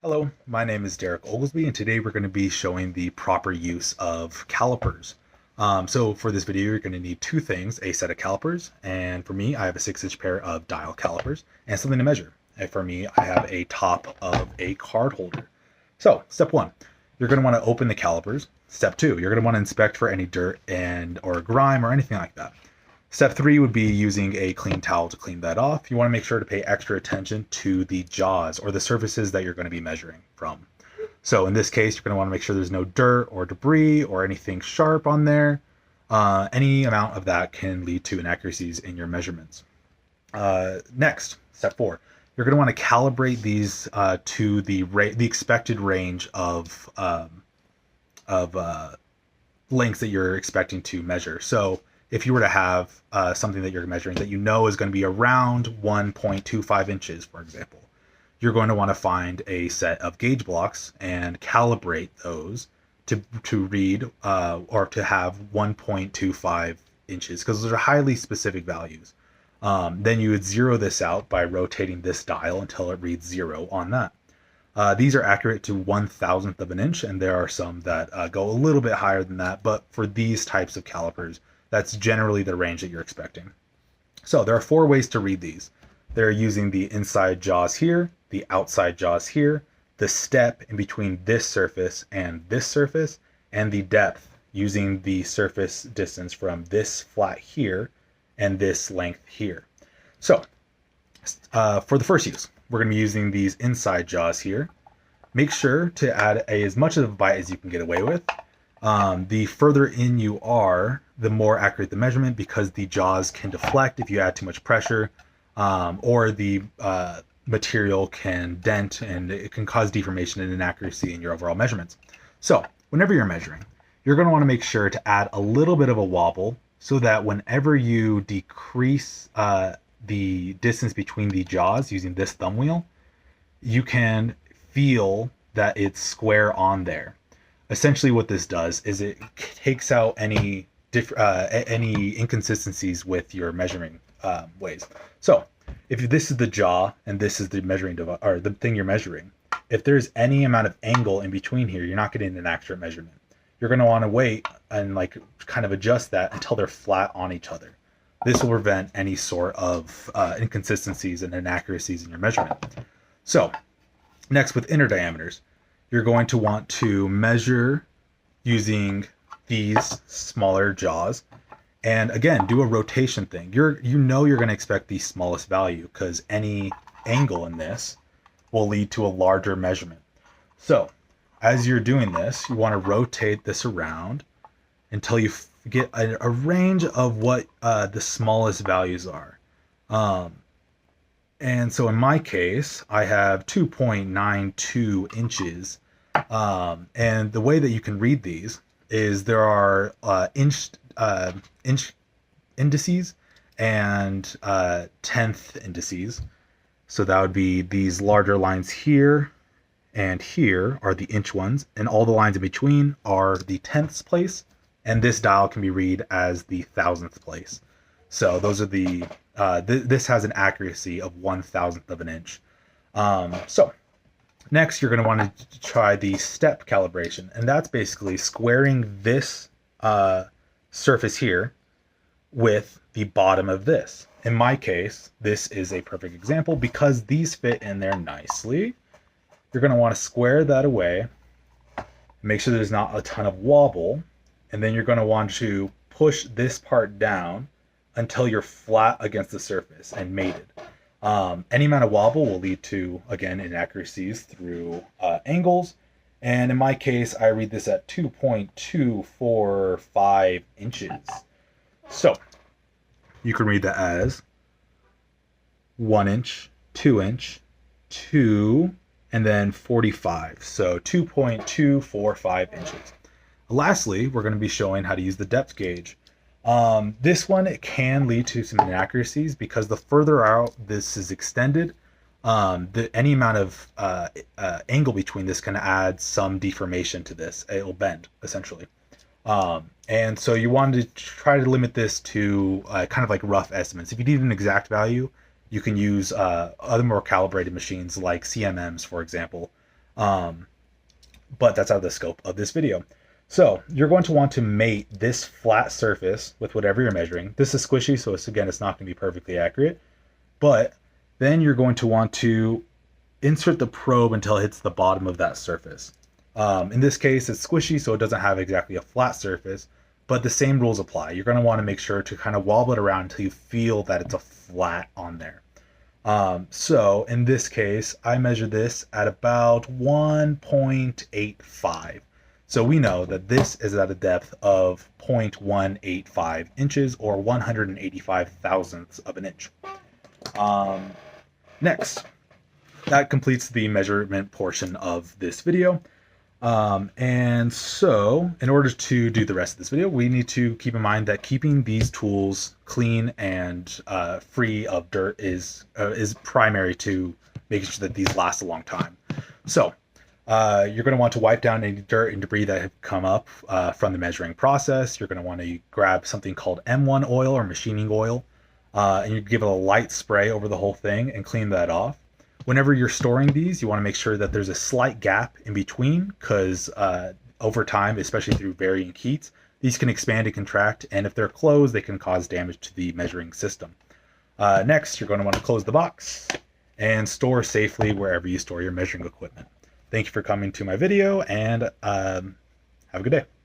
Hello, my name is Derek Oglesby, and today we're going to be showing the proper use of calipers. So for this video, you're going to need two things: a set of calipers, and for me, I have a 6-inch pair of dial calipers, and something to measure. And for me, I have a top of a card holder. So step one, you're going to want to open the calipers. Step two, you're going to want to inspect for any dirt or grime or anything like that. Step three would be using a clean towel to clean that off. You want to make sure to pay extra attention to the jaws or the surfaces that you're going to be measuring from. So in this case, you're going to want to make sure there's no dirt or debris or anything sharp on there. Any amount of that can lead to inaccuracies in your measurements. Next, step four, you're going to want to calibrate these to the expected range of lengths that you're expecting to measure. So if you were to have something that you're measuring that you know is going to be around 1.25 inches, for example, you're going to want to find a set of gauge blocks and calibrate those to read or to have 1.25 inches, because those are highly specific values. Then you would zero this out by rotating this dial until it reads 0 on that. These are accurate to 1/1000th of an inch, and there are some that go a little bit higher than that, but for these types of calipers, that's generally the range that you're expecting. So there are 4 ways to read these. They're using the inside jaws here, the outside jaws here, the step in between this surface, and the depth using the surface distance from this flat here and this length here. So for the first use, we're going to be using these inside jaws here. Make sure to add as much of a bite as you can get away with. The further in you are, the more accurate the measurement, because the jaws can deflect if you add too much pressure, or the material can dent and it can cause deformation and inaccuracy in your overall measurements. So whenever you're measuring, you're going to want to make sure to add a little bit of a wobble so that whenever you decrease the distance between the jaws using this thumb wheel, you can feel that it's square on there. Essentially what this does is it takes out any inconsistencies with your measuring ways. So if this is the jaw and this is the measuring device, or the thing you're measuring, if there's any amount of angle in between here, you're not getting an accurate measurement. You're going to want to wait and kind of adjust that until they're flat on each other. This will prevent any sort of inconsistencies and inaccuracies in your measurement. So next, with inner diameters, you're going to want to measure using these smaller jaws, and again, do a rotation thing. You're going to expect the smallest value because any angle in this will lead to a larger measurement. So as you're doing this, you want to rotate this around until you get a range of what the smallest values are. And so in my case, I have 2.92 inches. And the way that you can read these is there are inch indices and tenth indices. So that would be these larger lines here and here are the inch ones, and all the lines in between are the tenths place, and this dial can be read as the thousandth place. So those are the this has an accuracy of 1/1000th of an inch. So next, you're going to want to try the step calibration, and that's basically squaring this surface here with the bottom of this. In my case, this is a perfect example because these fit in there nicely. You're going to want to square that away, make sure there's not a ton of wobble, and then you're going to want to push this part down until you're flat against the surface and mated. Any amount of wobble will lead to, again, inaccuracies through angles. And in my case, I read this at 2.245 inches. So you can read that as 1 inch, 2 inch, 2, and then 45. So 2.245 inches. Lastly, we're going to be showing how to use the depth gauge. This one, it can lead to some inaccuracies because the further out this is extended, any amount of angle between this can add some deformation to this. It'll bend, essentially. And so you want to try to limit this to kind of like rough estimates. If you need an exact value, you can use other more calibrated machines like CMMs, for example. But that's out of the scope of this video. So you're going to want to mate this flat surface with whatever you're measuring. This is squishy, so it's not going to be perfectly accurate. But then you're going to want to insert the probe until it hits the bottom of that surface. In this case, it's squishy, so it doesn't have exactly a flat surface, but the same rules apply. You're going to want to make sure to kind of wobble it around until you feel that it's a flat on there. So in this case, I measure this at about 1.85. So we know that this is at a depth of 0.185 inches or 185 thousandths of an inch. Next, that completes the measurement portion of this video. And so in order to do the rest of this video, we need to keep in mind that keeping these tools clean and free of dirt is primary to making sure that these last a long time. So you're going to want to wipe down any dirt and debris that have come up from the measuring process. You're going to want to grab something called M1 oil or machining oil, and you give it a light spray over the whole thing and clean that off. Whenever you're storing these, you want to make sure that there's a slight gap in between, because over time, especially through varying heats, these can expand and contract, and if they're closed, they can cause damage to the measuring system. Next, you're going to want to close the box and store safely wherever you store your measuring equipment. Thank you for coming to my video, and have a good day.